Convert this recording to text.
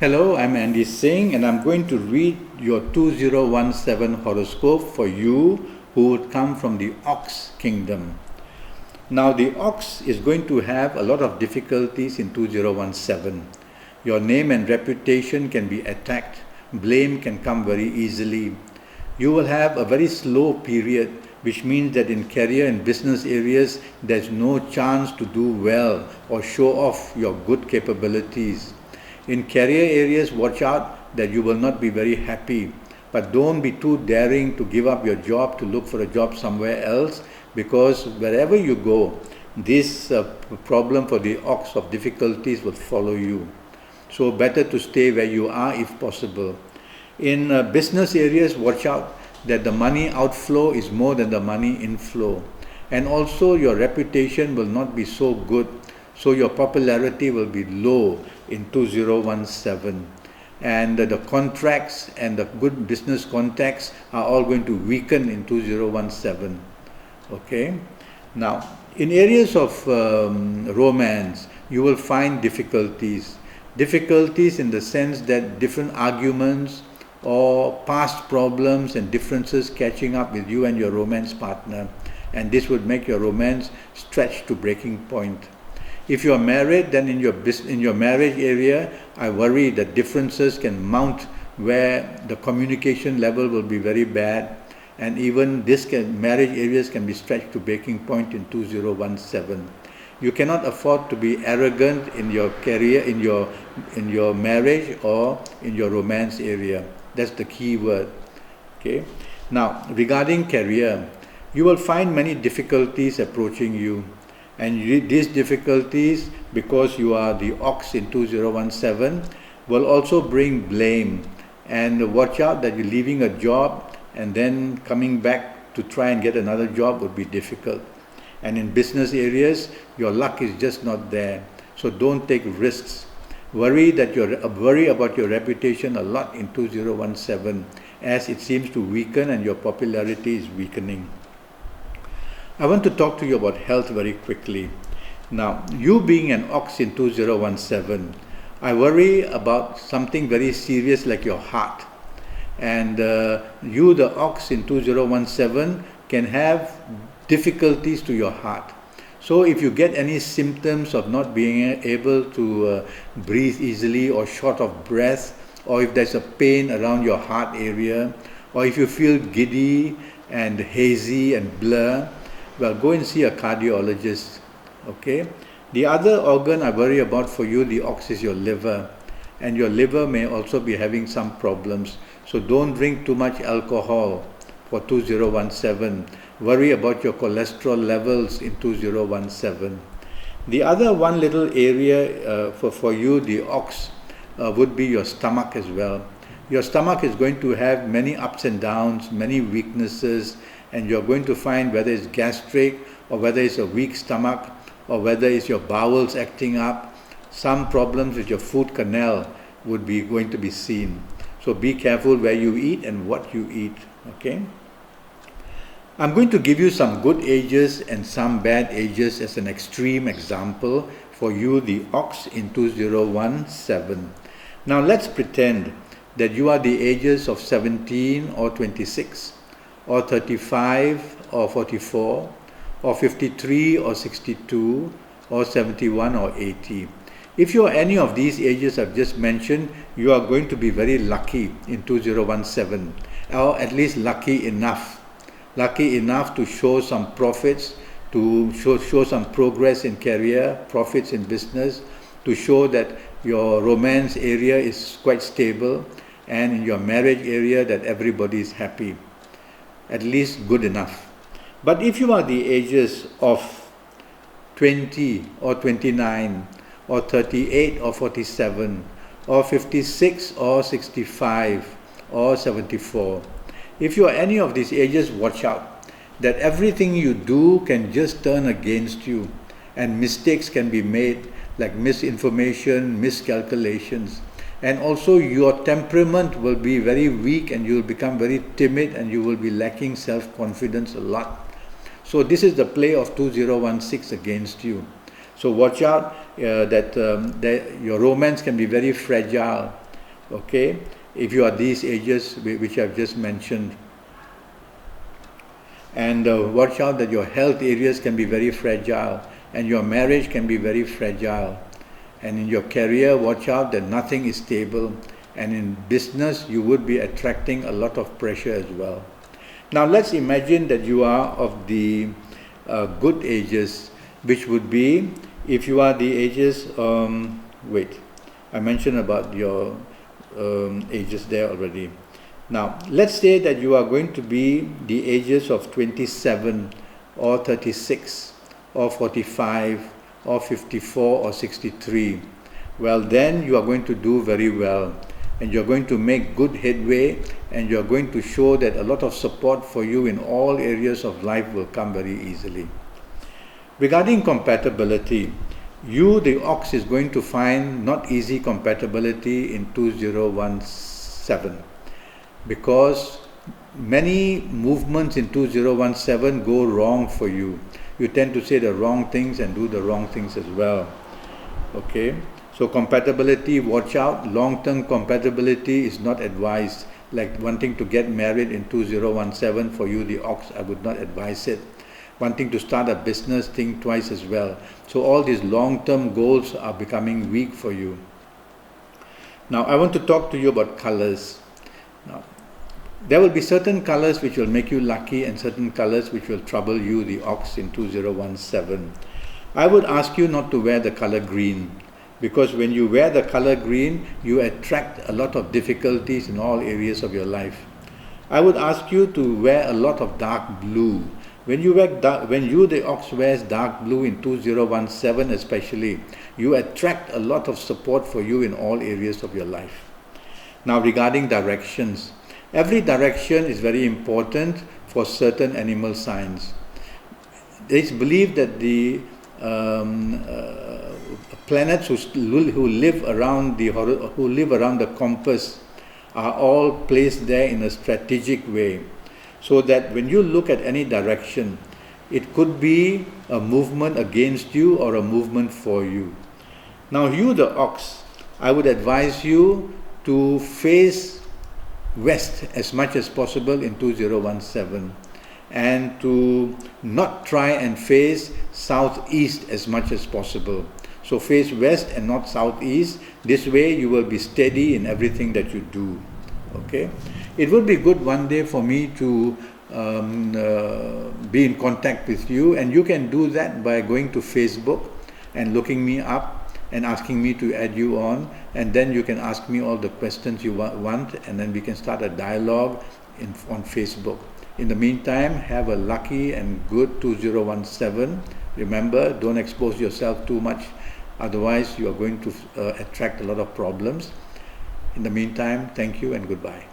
Hello, I'm Andi Singh and I'm going to read your 2017 horoscope for you who would come from the Ox Kingdom. Now, the Ox is going to have a lot of difficulties in 2017. Your name and reputation can be attacked, blame can come very easily. You will have a very slow period, which means that in career and business areas, there's no chance to do well or show off your good capabilities. In career areas, watch out that you will not be very happy, but don't be too daring to give up your job to look for a job somewhere else, because wherever you go, this problem for the Ox of difficulties will follow you. So better to stay where you are if possible. In business areas, watch out that the money outflow is more than the money inflow. And also your reputation will not be so good, so your popularity will be low in 2017. And the contracts and the good business contacts are all going to weaken in 2017. Okay? Now, in areas of romance, you will find difficulties. Difficulties in the sense that different arguments or past problems and differences catching up with you and your romance partner, and this would make your romance stretch to breaking point. If you are married, then in your marriage area, I worry that differences can mount where the communication level will be very bad, and even marriage areas can be stretched to breaking point in 2017. You cannot afford to be arrogant in your career, in your marriage or in your romance area. That's the key word. Okay. Now, regarding career, you will find many difficulties approaching you, and these difficulties, because you are the Ox in 2017, will also bring blame. And watch out that you're leaving a job and then coming back to try and get another job would be difficult. And in business areas, your luck is just not there. So don't take risks. Worry about your reputation a lot in 2017, as it seems to weaken and your popularity is weakening. I want to talk to you about health very quickly. Now, you being an Ox in 2017, I worry about something very serious like your heart. And you, the Ox in 2017, can have difficulties to your heart. So if you get any symptoms of not being able to breathe easily or short of breath, or if there's a pain around your heart area, or if you feel giddy and hazy and blur, well, go and see a cardiologist. Okay? The other organ I worry about for you, the Ox, is your liver. And your liver may also be having some problems. So don't drink too much alcohol for 2017. Worry about your cholesterol levels in 2017. The other one little area for you, the Ox, would be your stomach as well. Your stomach is going to have many ups and downs, many weaknesses, and you're going to find whether it's gastric or whether it's a weak stomach or whether it's your bowels acting up. Some problems with your food canal would be going to be seen. So be careful where you eat and what you eat. Okay? I'm going to give you some good ages and some bad ages as an extreme example for you, the Ox, in 2017. Now let's pretend that you are the ages of 17 or 26 or 35 or 44 or 53 or 62 or 71 or 80. If you are any of these ages I've just mentioned, you are going to be very lucky in 2017, or at least lucky enough to show some profits, to show some progress in career, profits in business, to show that your romance area is quite stable, and in your marriage area that everybody is happy. At least good enough. But if you are the ages of 20 or 29 or 38 or 47 or 56 or 65 or 74, if you are any of these ages, watch out that everything you do can just turn against you, and mistakes can be made, like misinformation, miscalculations. And also your temperament will be very weak and you will become very timid and you will be lacking self-confidence a lot. So this is the play of 2016 against you. So watch out that your romance can be very fragile. okay, if you are these ages which I've just mentioned. And watch out that your health areas can be very fragile, and your marriage can be very fragile. And in your career, watch out that nothing is stable. And in business, you would be attracting a lot of pressure as well. Now let's imagine that you are of the good ages, which would be, if you are the ages, wait, I mentioned about your ages there already. Now let's say that you are going to be the ages of 27 or 36 or 45 or 54 or 63. Well, then you are going to do very well, and you're going to make good headway, and you're going to show that a lot of support for you in all areas of life will come very easily. Regarding compatibility, you, the ox, is going to find not easy compatibility in 2017, because many movements in 2017 go wrong for you. You tend to say the wrong things and do the wrong things as well. Okay, so compatibility, watch out. Long-term compatibility is not advised. Like wanting to get married in 2017, for you, the ox, I would not advise it. Wanting to start a business, think twice as well. So all these long-term goals are becoming weak for you. Now I want to talk to you about colors. Now, there will be certain colors which will make you lucky, and certain colors which will trouble you, the ox, in 2017. I would ask you not to wear the color green, because when you wear the color green, you attract a lot of difficulties in all areas of your life. I would ask you to wear a lot of dark blue. When you, the ox, wears dark blue in 2017 especially, you attract a lot of support for you in all areas of your life. Now regarding directions, every direction is very important for certain animal signs. It's believed that the planets who live around the compass are all placed there in a strategic way, so that when you look at any direction, it could be a movement against you or a movement for you. Now you, the ox, I would advise you to face west as much as possible in 2017, and to not try and face southeast as much as possible. So face west and not southeast. This way you will be steady in everything that you do. Okay, it would be good one day for me to be in contact with you, and you can do that by going to Facebook and looking me up and asking me to add you on, and then you can ask me all the questions you want, and then we can start a dialogue on Facebook. In the meantime, have a lucky and good 2017. Remember, don't expose yourself too much, otherwise you are going to attract a lot of problems. In the meantime, thank you and goodbye.